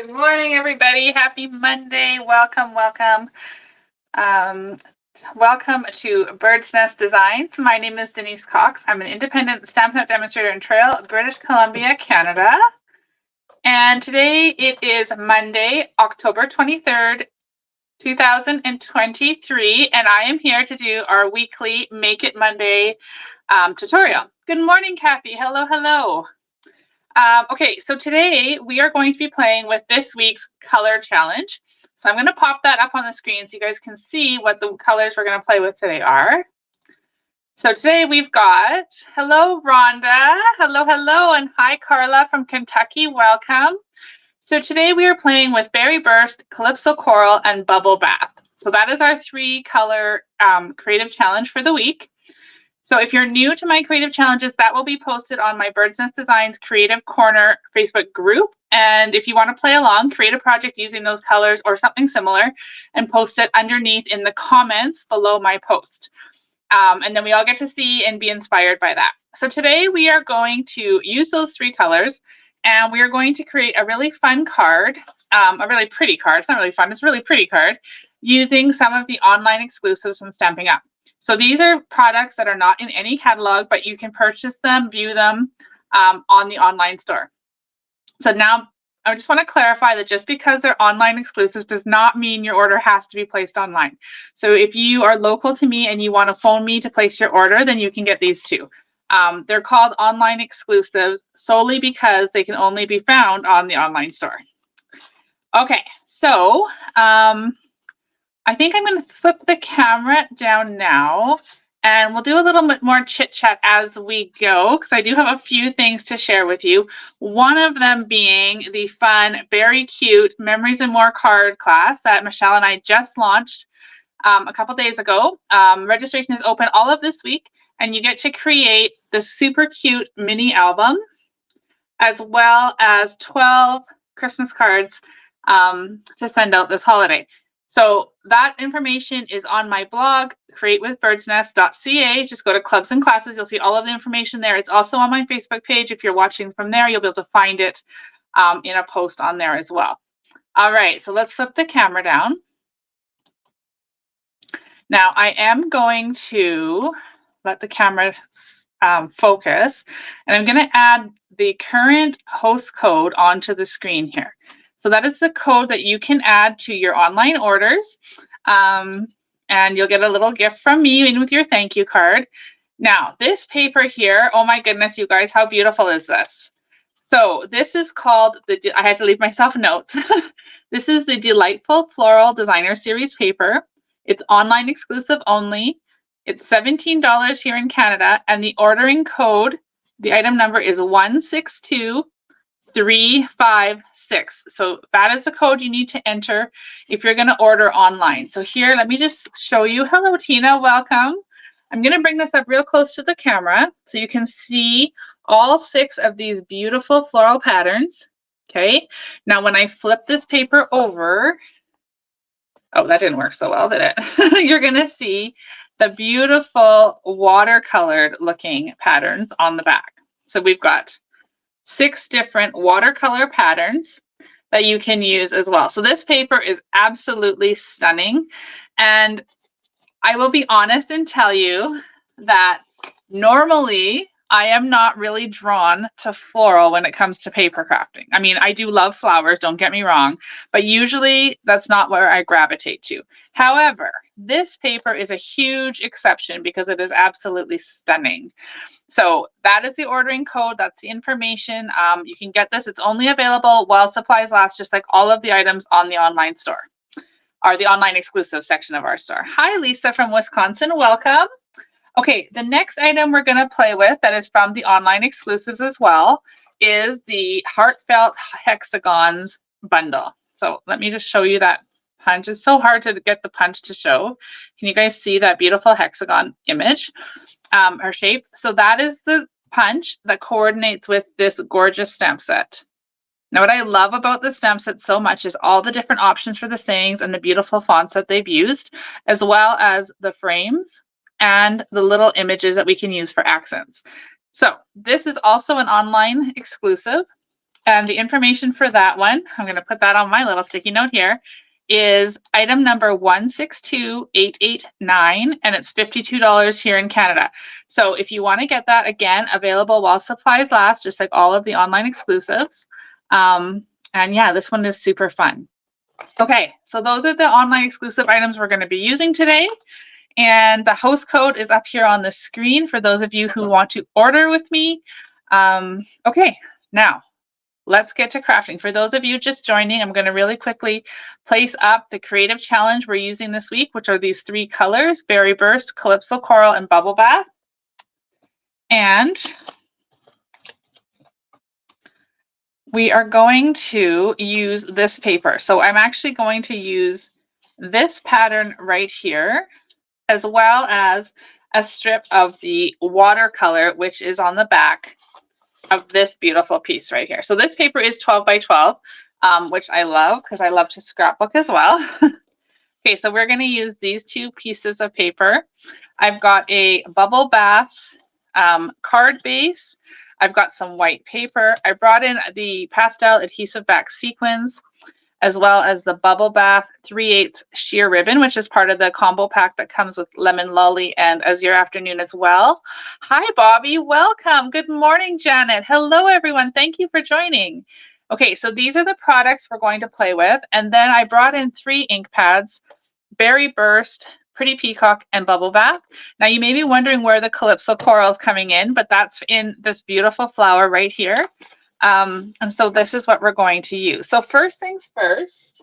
Good morning, everybody. Happy Monday. Welcome, welcome. Um, Welcome to Bird's Nest Designs. My name is Denise Cox. I'm an independent Stampin' Up! Demonstrator in Trail, British Columbia, Canada. And today it is Monday, October 23rd, 2023, and I am here to do our weekly Make It Monday tutorial. Good morning, Kathy. Hello, hello. Okay, so today we are going to be playing with this week's color challenge. So I'm going to pop that up on the screen so you guys can see what the colors we're going to play with today are. So today we've got, hello Rhonda, hello, hello, and hi Carla from Kentucky, welcome. So today we are playing with Berry Burst, Calypso Coral, and Bubble Bath. So that is our 3-color creative challenge for the week. So if you're new to my creative challenges, that will be posted on my Bird's Nest Designs Creative Corner Facebook group. And if you want to play along, create a project using those colors or something similar and post it underneath in the comments below my post. And then we all get to see and be inspired by that. So today we are going to use those 3 colors and we are going to create a really fun card, a really pretty card. It's not really fun, it's a really pretty card using some of the online exclusives from Stampin' Up! So these are products that are not in any catalog, but you can purchase them, view them on the online store. So now I just want to clarify that just because they're online exclusives does not mean your order has to be placed online. So if you are local to me and you want to phone me to place your order, then you can get these too. They're called online exclusives solely because they can only be found on the online store. Okay, so I think I'm going to flip the camera down now and we'll do a little bit more chit chat as we go because I do have a few things to share with you. One of them being the fun, very cute Memories and More card class that Michelle and I just launched a couple days ago. Registration is open all of this week and you get to create the super cute mini album as well as 12 Christmas cards to send out this holiday. So that information is on my blog, createwithbirdsnest.ca. Just go to clubs and classes. You'll see all of the information there. It's also on my Facebook page. If you're watching from there, you'll be able to find it in a post on there as well. All right, so let's flip the camera down. Now I am going to let the camera focus, and I'm going to add the current host code onto the screen here. So that is the code that you can add to your online orders. And you'll get a little gift from me in with your thank you card. Now, this paper here, oh my goodness, you guys, how beautiful is this? So this is called, I had to leave myself notes. This is the Delightful Floral Designer Series paper. It's online exclusive only. It's $17 here in Canada. And the ordering code, the item number is 162356. So that is the code you need to enter if you're going to order online. So here, let me just show you. Hello, Tina. Welcome. I'm going to bring this up real close to the camera so you can see all 6 of these beautiful floral patterns. Okay. Now, when I flip this paper over, oh, that didn't work so well, did it? You're going to see the beautiful watercolored looking patterns on the back. So we've got 6 different watercolor patterns that you can use as well. So this paper is absolutely stunning. And I will be honest and tell you that normally I am not really drawn to floral when it comes to paper crafting. I mean, I do love flowers, don't get me wrong, but usually that's not where I gravitate to. However, this paper is a huge exception because it is absolutely stunning. So that is the ordering code. That's the information. You can get this. It's only available while supplies last, just like all of the items on the online store, or the online exclusive section of our store. Hi, Lisa from Wisconsin. Welcome. Okay, the next item we're going to play with that is from the online exclusives as well is the Heartfelt Hexagons bundle. So let me just show you that punch. It's so hard to get the punch to show. Can you guys see that beautiful hexagon image or shape? So that is the punch that coordinates with this gorgeous stamp set. Now, what I love about the stamp set so much is all the different options for the sayings and the beautiful fonts that they've used, as well as the frames and the little images that we can use for accents. So this is also an online exclusive. And the information for that one, I'm going to put that on my little sticky note here, is item number 162889, and it's $52 here in Canada. So if you want to get that, again, available while supplies last, just like all of the online exclusives. And yeah, this one is super fun. Okay, so those are the online exclusive items we're going to be using today. And the host code is up here on the screen for those of you who want to order with me. Okay, now let's get to crafting. For those of you just joining, I'm going to really quickly place up the creative challenge we're using this week, which are these 3 colors: Berry Burst, Calypso Coral, and Bubble Bath. And we are going to use this paper. So I'm actually going to use this pattern right here, as well as a strip of the watercolor, which is on the back of this beautiful piece right here. So this paper is 12 by 12, which I love because I love to scrapbook as well. Okay, so we're going to use these 2 pieces of paper. I've got a Bubble Bath card base. I've got some white paper. I brought in the pastel adhesive back sequins, as well as the Bubble Bath 3/8 sheer ribbon, which is part of the combo pack that comes with Lemon Lolly and Azure Afternoon as well. Hi, Bobby. Welcome. Good morning, Janet. Hello, everyone. Thank you for joining. Okay, so these are the products we're going to play with. And then I brought in 3 ink pads: Berry Burst, Pretty Peacock, and Bubble Bath. Now, you may be wondering where the Calypso Coral is coming in, but that's in this beautiful flower right here. And so this is what we're going to use. So first things first,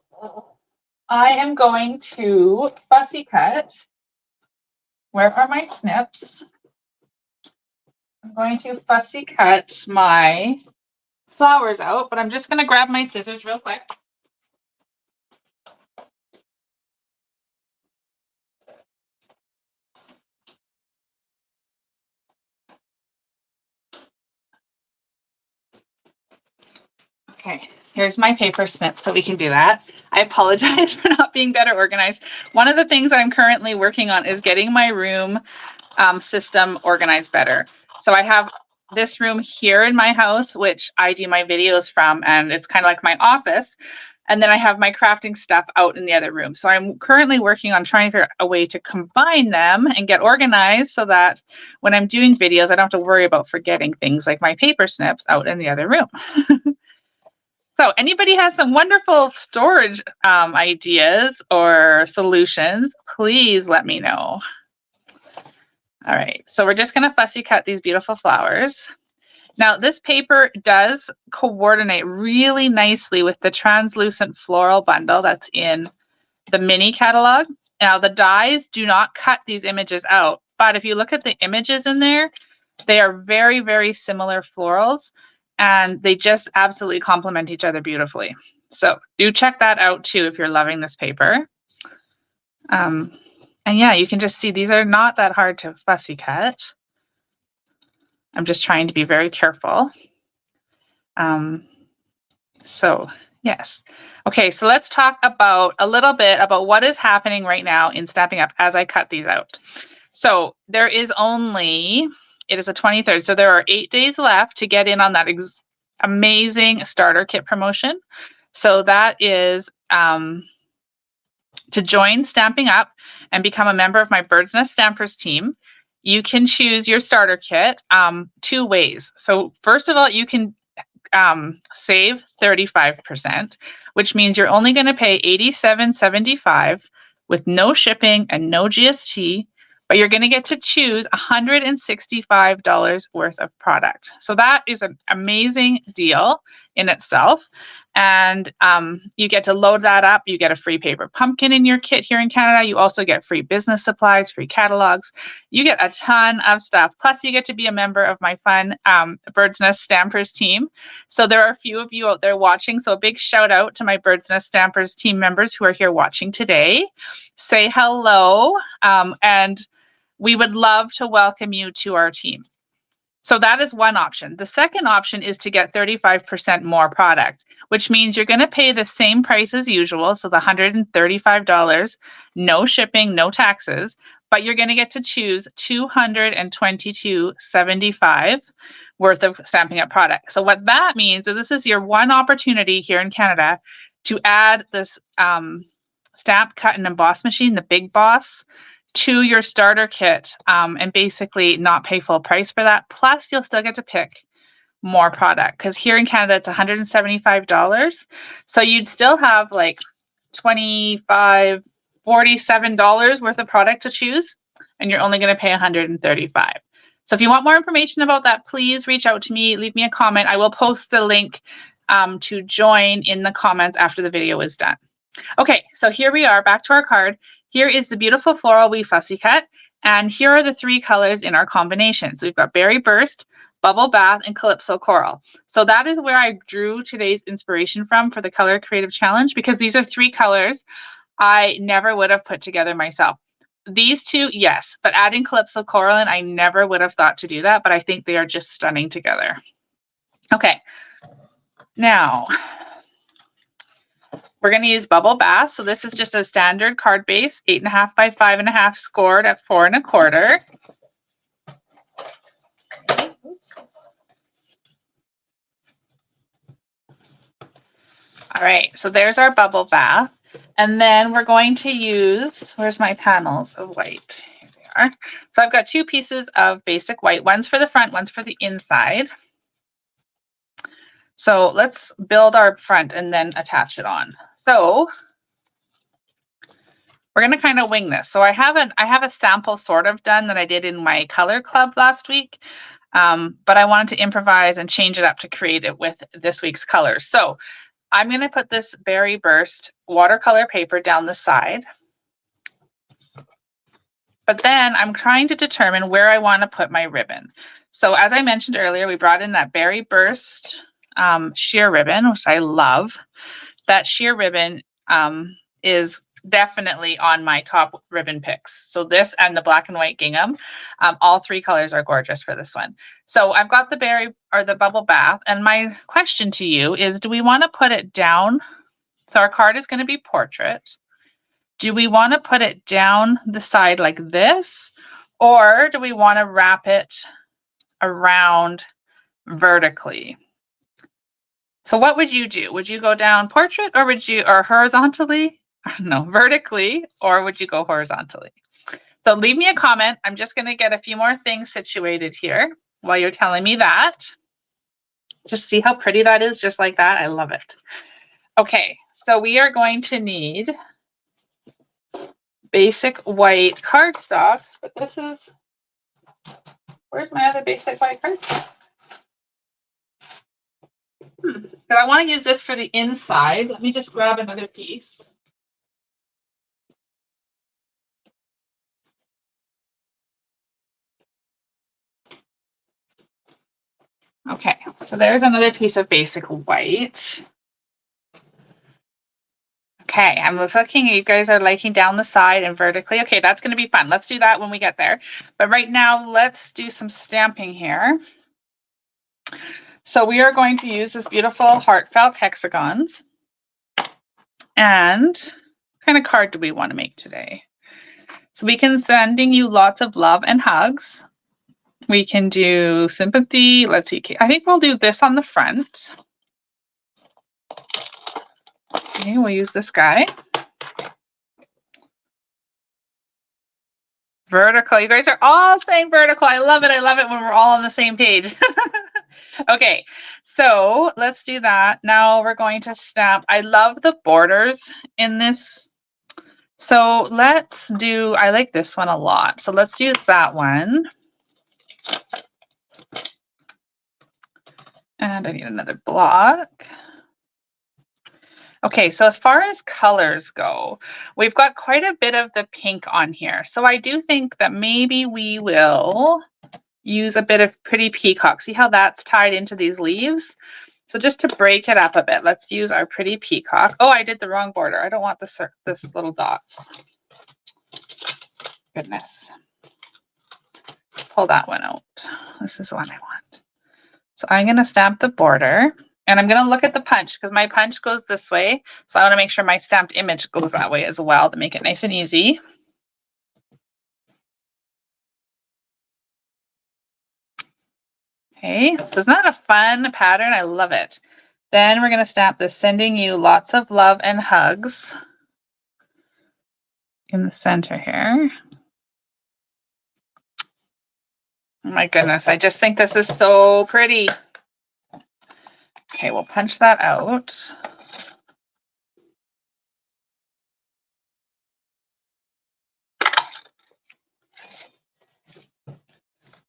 I am going to fussy cut. Where are my snips? I'm going to fussy cut my flowers out, but I'm just going to grab my scissors real quick. Okay, here's my paper snip so we can do that. I apologize for not being better organized. One of the things I'm currently working on is getting my room system organized better. So I have this room here in my house, which I do my videos from, and it's kind of like my office. And then I have my crafting stuff out in the other room. So I'm currently working on trying to figure out a way to combine them and get organized so that when I'm doing videos, I don't have to worry about forgetting things like my paper snips out in the other room. So anybody has some wonderful storage ideas or solutions, please let me know. All right, so we're just going to fussy cut these beautiful flowers. Now, this paper does coordinate really nicely with the translucent floral bundle that's in the mini catalog. Now, the dies do not cut these images out, but if you look at the images in there, they are very, very similar florals, and they just absolutely complement each other beautifully. So do check that out too if you're loving this paper. And yeah, you can just see these are not that hard to fussy cut. I'm just trying to be very careful. So yes. Okay, so let's talk about a little bit about what is happening right now in Stampin' Up as I cut these out. So there is only, it is the 23rd, so there are 8 days left to get in on that amazing starter kit promotion. So that is to join Stampin' Up and become a member of my Bird's Nest Stampers team. You can choose your starter kit 2 ways. So first of all, you can save 35%, which means you're only going to pay $87.75 with no shipping and no GST, but you're going to get to choose $165 worth of product. So that is an amazing deal in itself. And you get to load that up. You get a free paper pumpkin in your kit here in Canada. You also get free business supplies, free catalogs. You get a ton of stuff. Plus, you get to be a member of my fun Bird's Nest Stampers team. So there are a few of you out there watching. So a big shout out to my Bird's Nest Stampers team members who are here watching today. Say hello. And we would love to welcome you to our team. So that is one option. The second option is to get 35% more product, which means you're going to pay the same price as usual, so the $135, no shipping, no taxes, but you're going to get to choose $222.75 worth of Stampin' Up product. So what that means is this is your one opportunity here in Canada to add this stamp, cut, and emboss machine, the Big Boss, to your starter kit, and basically not pay full price for that. Plus, you'll still get to pick more product, because here in Canada it's $175. So you'd still have like $25, $47 worth of product to choose, and you're only going to pay $135. So if you want more information about that, please reach out to me, leave me a comment. I will post the link to join in the comments after the video is done. Okay, so here we are, back to our card. Here is the beautiful Floral Wee Fussy Cut, and here are the 3 colors in our combination. So we've got Berry Burst, Bubble Bath, and Calypso Coral. So that is where I drew today's inspiration from for the Color Creative Challenge, because these are 3 colors I never would have put together myself. These 2, yes, but adding Calypso Coral in, I never would have thought to do that, but I think they are just stunning together. Okay, now we're going to use Bubble Bath. So this is just a standard card base, 8.5 by 5.5, scored at 4 1/4. All right, so there's our Bubble Bath. And then we're going to use, where's my panels of white? Here they are. So I've got 2 pieces of basic white. One's for the front, one's for the inside. So let's build our front and then attach it on. So we're going to kind of wing this. So I have a sample sort of done that I did in my color club last week, but I wanted to improvise and change it up to create it with this week's colors. So I'm going to put this Berry Burst watercolor paper down the side, but then I'm trying to determine where I want to put my ribbon. So as I mentioned earlier, we brought in that Berry Burst sheer ribbon, which I love. That sheer ribbon is definitely on my top ribbon picks. So this and the black and white gingham, all 3 colors are gorgeous for this one. So I've got the berry or the Bubble Bath, and my question to you is, do we want to put it down? So our card is going to be portrait. Do we want to put it down the side like this, or do we want to wrap it around vertically? So what would you do? Would you go down portrait, or would you, or horizontally? No, vertically, or would you go horizontally? So leave me a comment. I'm just going to get a few more things situated here while you're telling me that. Just see how pretty that is, just like that. I love it. Okay, so we are going to need basic white cardstock, but this is, where's my other basic white cardstock? Because I want to use this for the inside. Let me just grab another piece. Okay, so there's another piece of basic white. Okay, I'm looking, you guys are liking down the side and vertically. Okay, that's going to be fun. Let's do that when we get there. But right now, let's do some stamping here. So we are going to use this beautiful heartfelt hexagons. And what kind of card do we want to make today? So we can sending you lots of love and hugs. We can do sympathy. Let's see. I think we'll do this on the front. Okay, we'll use this guy. Vertical. You guys are all saying vertical. I love it. I love it when we're all on the same page. Okay, so let's do that. Now we're going to stamp. I love the borders in this. So let's do, I like this one a lot. So let's do that one. And I need another block. Okay, so as far as colors go, we've got quite a bit of the pink on here. So I do think that maybe we will use a bit of Pretty Peacock. See how that's tied into these leaves? So just to break it up a bit, let's use our Pretty Peacock. Oh, I did the wrong border. I don't want this little dots. Goodness. Pull that one out. This is the one I want. So I'm going to stamp the border, and I'm going to look at the punch because my punch goes this way. So I want to make sure my stamped image goes that way as well to make it nice and easy. Okay, so isn't that a fun pattern? I love it. Then we're going to stamp this sending you lots of love and hugs in the center here. Oh my goodness, I just think this is so pretty. Okay, we'll punch that out.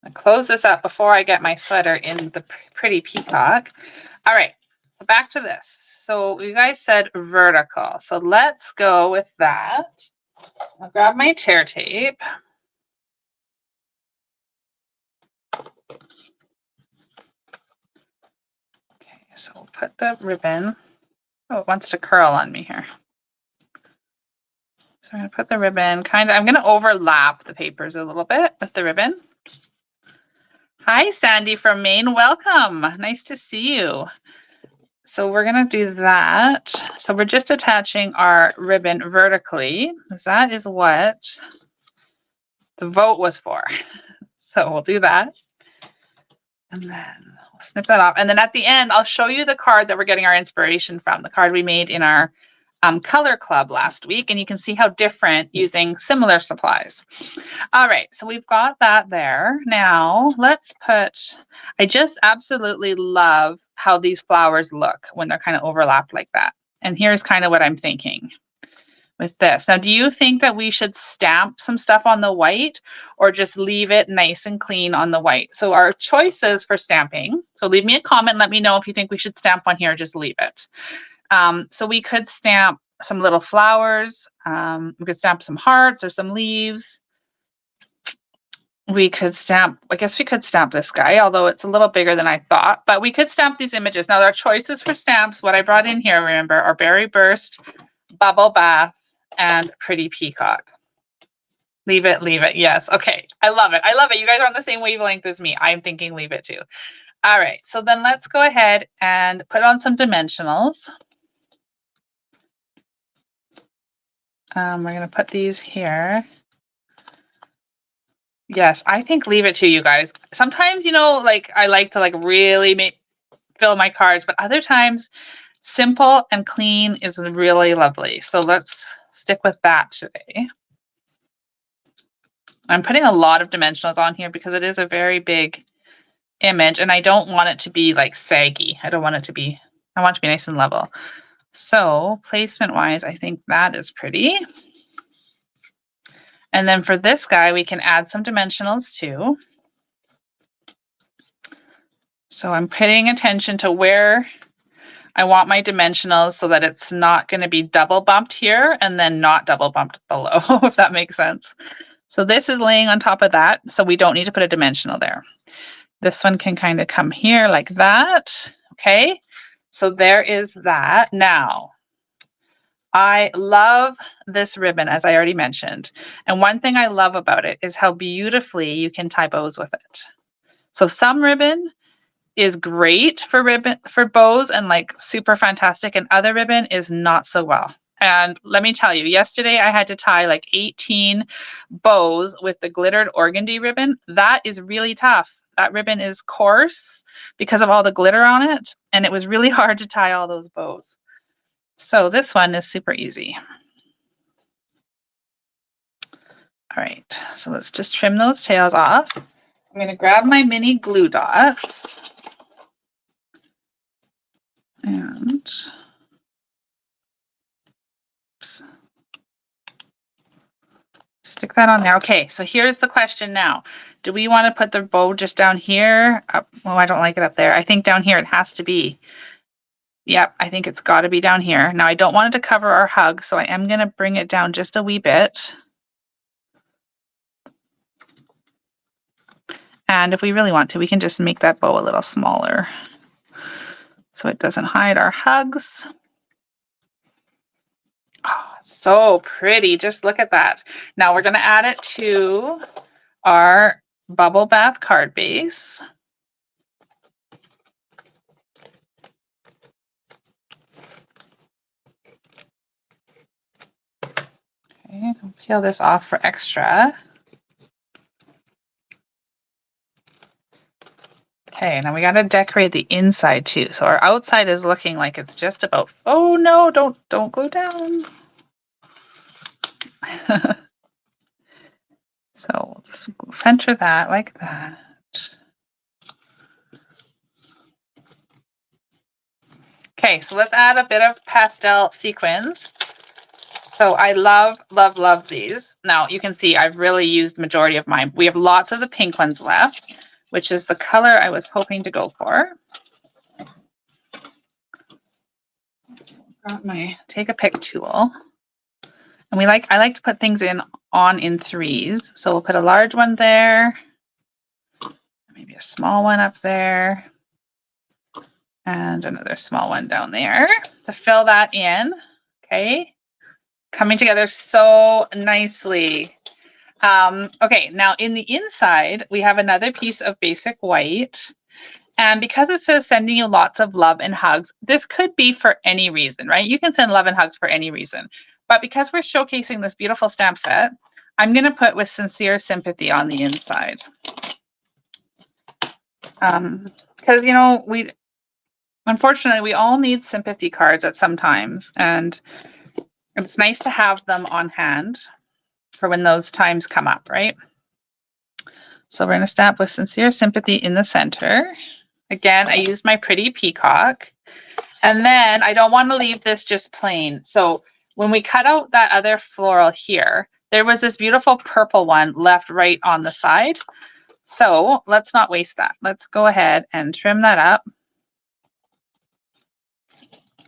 I'll close this up before I get my sweater in the pretty peacock. All right, so back to this. So you guys said vertical. So let's go with that. I'll grab my tear tape. Okay, so we'll put the ribbon. Oh, it wants to curl on me here. So I'm going to put the ribbon I'm going to overlap the papers a little bit with the ribbon. Hi, Sandy from Maine. Welcome. Nice to see you. So we're going to do that. So we're just attaching our ribbon vertically, because that is what the vote was for. So we'll do that. And then we'll snip that off. And then at the end, I'll show you the card that we're getting our inspiration from, the card we made in our color club last week. And you can see how different using similar supplies. All right, so we've got that there. Now let's I just absolutely love how these flowers look when they're kind of overlapped like that. And here's kind of what I'm thinking with this. Now, do you think that we should stamp some stuff on the white or just leave it nice and clean on the white? So our choices for stamping, so leave me a comment, let me know if you think we should stamp on here or just leave it. So we could stamp some little flowers. We could stamp some hearts or some leaves. We could stamp, I guess we could stamp this guy, although it's a little bigger than I thought, but we could stamp these images. Now, our choices for stamps, what I brought in here, remember, are Berry Burst, Bubble Bath, and Pretty Peacock. Leave it, leave it. Yes. Okay. I love it. I love it. You guys are on the same wavelength as me. I'm thinking leave it too. All right. So then let's go ahead and put on some dimensionals. We're going to put these here. Yes, I think leave it to you guys. Sometimes, you know, like I like to really fill my cards, but other times simple and clean is really lovely. So let's stick with that today. I'm putting a lot of dimensionals on here because it is a very big image and I don't want it to be like saggy. I want it to be nice and level. So placement wise, I think that is pretty. And then for this guy, we can add some dimensionals too. So I'm paying attention to where I want my dimensionals so that it's not going to be double bumped here and then not double bumped below, if that makes sense. So this is laying on top of that, so we don't need to put a dimensional there. This one can kind of come here like that. Okay, so there is that. Now, I love this ribbon, as I already mentioned. And one thing I love about it is how beautifully you can tie bows with it. So some ribbon is great for bows and like super fantastic, and other ribbon is not so well. And let me tell you, yesterday I had to tie like 18 bows with the glittered organdy ribbon. That is really tough. That ribbon is coarse because of all the glitter on it, and it was really hard to tie all those bows. So this one is super easy. All right, so let's just trim those tails off. I'm going to grab my mini glue dots and stick that on there. Okay, so here's the question now. Do we want to put the bow just down here? Well, I don't like it up there. I think down here it has to be. Yep, I think it's got to be down here. Now, I don't want it to cover our hug, so I am going to bring it down just a wee bit. And if we really want to, we can just make that bow a little smaller so it doesn't hide our hugs. Oh, so pretty. Just look at that. Now we're going to add it to our bubble bath card base. Okay, I'll peel this off for extra. Okay, now we got to decorate the inside too. So our outside is looking like it's just about, oh no, don't glue down. So we'll just center that like that. Okay, so let's add a bit of pastel sequins. So I love, love, love these. Now you can see I've really used majority of mine. We have lots of the pink ones left, which is the color I was hoping to go for. Got my take a pick tool. And I like to put things in threes. So we'll put a large one there, maybe a small one up there, and another small one down there to fill that in. Okay. Coming together so nicely. Okay, now in the inside, we have another piece of basic white. And because it says sending you lots of love and hugs, this could be for any reason, right? You can send love and hugs for any reason. But because we're showcasing this beautiful stamp set, I'm going to put with sincere sympathy on the inside. Because, you know, unfortunately, we all need sympathy cards at some times. And it's nice to have them on hand for when those times come up, right? So we're going to stamp with sincere sympathy in the center. Again, I used my pretty peacock. And then I don't want to leave this just plain. So when we cut out that other floral here, there was this beautiful purple one left right on the side. So let's not waste that. Let's go ahead and trim that up.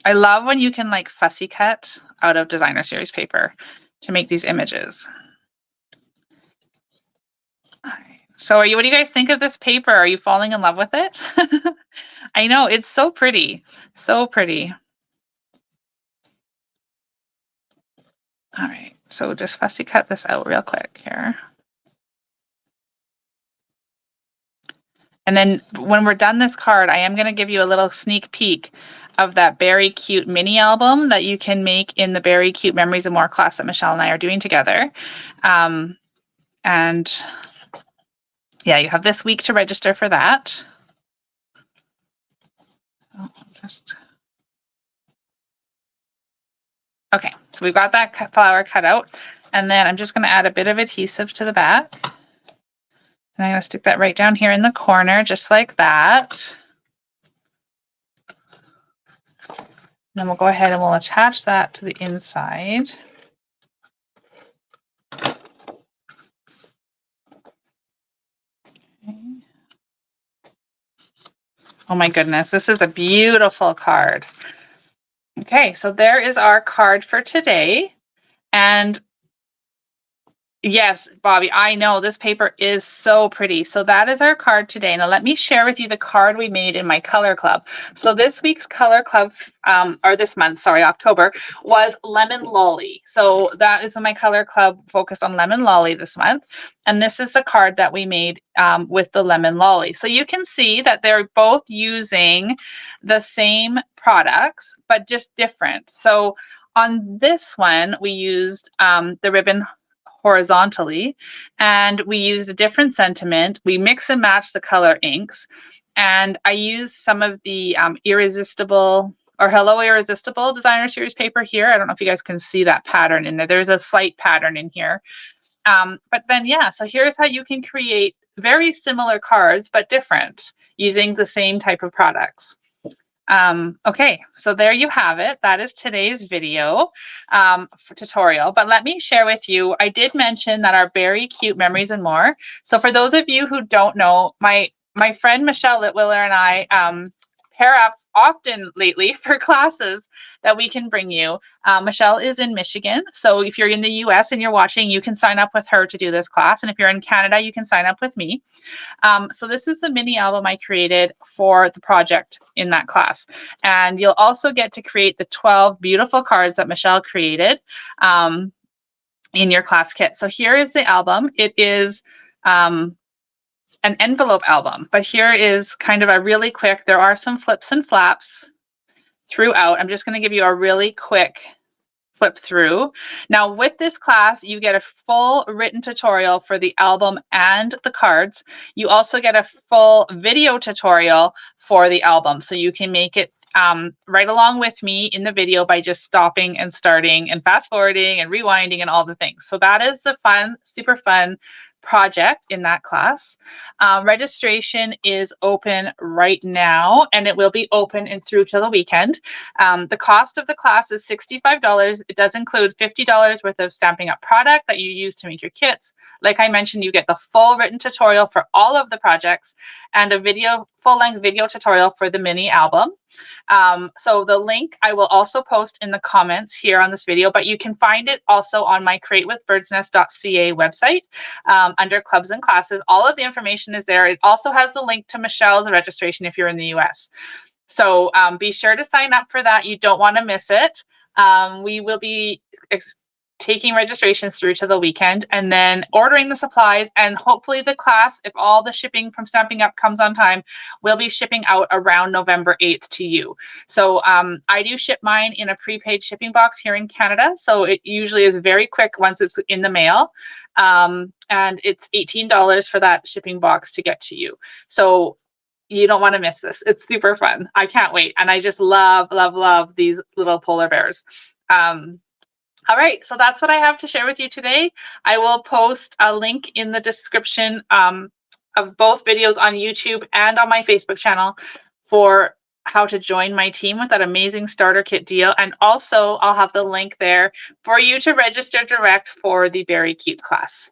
I love when you can like fussy cut out of designer series paper to make these images. So what do you guys think of this paper? Are you falling in love with it? I know, it's so pretty. So pretty. All right, so just fussy cut this out real quick here. And then when we're done this card, I am going to give you a little sneak peek of that Berry Cute mini album that you can make in the Berry Cute Memories and More class that Michelle and I are doing together. And yeah, you have this week to register for that. Okay, so we've got that flower cut out. And then I'm just going to add a bit of adhesive to the back. And I'm going to stick that right down here in the corner, just like that. And then we'll go ahead and we'll attach that to the inside. Okay. Oh my goodness, this is a beautiful card. Okay, so there is our card for today. And yes, Bobby, I know this paper is so pretty. So that is our card today. Now let me share with you the card we made in my color club. So this week's color club, or this month, sorry, October, was Lemon Lolly. So that is my color club focused on Lemon Lolly this month. And this is the card that we made with the Lemon Lolly. So you can see that they're both using the same products, but just different. So on this one, we used the ribbon horizontally, and we used a different sentiment. We mix and match the color inks, and I used some of the Irresistible or Hello Irresistible designer series paper here. I don't know if you guys can see that pattern in there. There's a slight pattern in here. But then, yeah, so here's how you can create very similar cards, but different using the same type of products. Okay, so there you have it. That is today's video tutorial. But let me share with you, I did mention that our Berry Cute Memories and More. So for those of you who don't know, my friend Michelle Litwiller and I pair up often lately for classes that we can bring you. Michelle is in Michigan. So if you're in the US and you're watching, you can sign up with her to do this class. And if you're in Canada, you can sign up with me. So this is the mini album I created for the project in that class. And you'll also get to create the 12 beautiful cards that Michelle created in your class kit. So here is the album. It is an envelope album, but here is kind of a really quick, there are some flips and flaps throughout. I'm just going to give you a really quick flip through. Now with this class, you get a full written tutorial for the album and the cards. You also get a full video tutorial for the album. So you can make it right along with me in the video by just stopping and starting and fast forwarding and rewinding and all the things. So that is the fun, super fun project in that class. Registration is open right now, and it will be open and through till the weekend. The cost of the class is $65. It does include $50 worth of Stampin' Up product that you use to make your kits. Like I mentioned, you get the full written tutorial for all of the projects and a full-length video tutorial for the mini album. So the link I will also post in the comments here on this video, but you can find it also on my createwithbirdsnest.ca website under clubs and classes. All of the information is there. It also has the link to Michelle's registration if you're in the US. So be sure to sign up for that. You don't want to miss it. We will be taking registrations through to the weekend and then ordering the supplies, and hopefully the class, if all the shipping from Stampin' Up comes on time, will be shipping out around November 8th to you. So I do ship mine in a prepaid shipping box here in Canada. So it usually is very quick once it's in the mail. And it's $18 for that shipping box to get to you. So you don't want to miss this. It's super fun. I can't wait. And I just love, love, love these little polar bears. All right, so that's what I have to share with you today. I will post a link in the description of both videos on YouTube and on my Facebook channel for how to join my team with that amazing starter kit deal. And also I'll have the link there for you to register direct for the Very Cute class.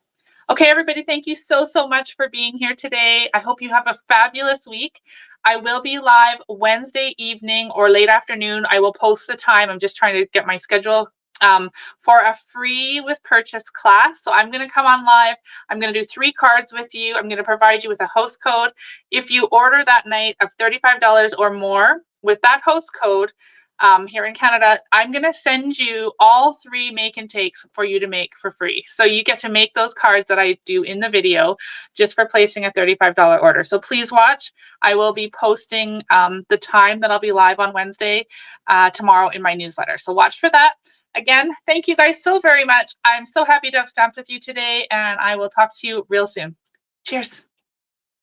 Okay, everybody, thank you so, so much for being here today. I hope you have a fabulous week. I will be live Wednesday evening or late afternoon. I will post the time. I'm just trying to get my schedule for a free with purchase class. So I'm going to come on live. I'm going to do 3 cards with you. I'm going to provide you with a host code. If you order that night of $35 or more with that host code here in Canada, I'm going to send you all 3 make and takes for you to make for free. So you get to make those cards that I do in the video just for placing a $35 order. So please watch. I will be posting the time that I'll be live on Wednesday tomorrow in my newsletter. So watch for that. Again, thank you guys so very much. I'm so happy to have stamped with you today, and I will talk to you real soon. Cheers.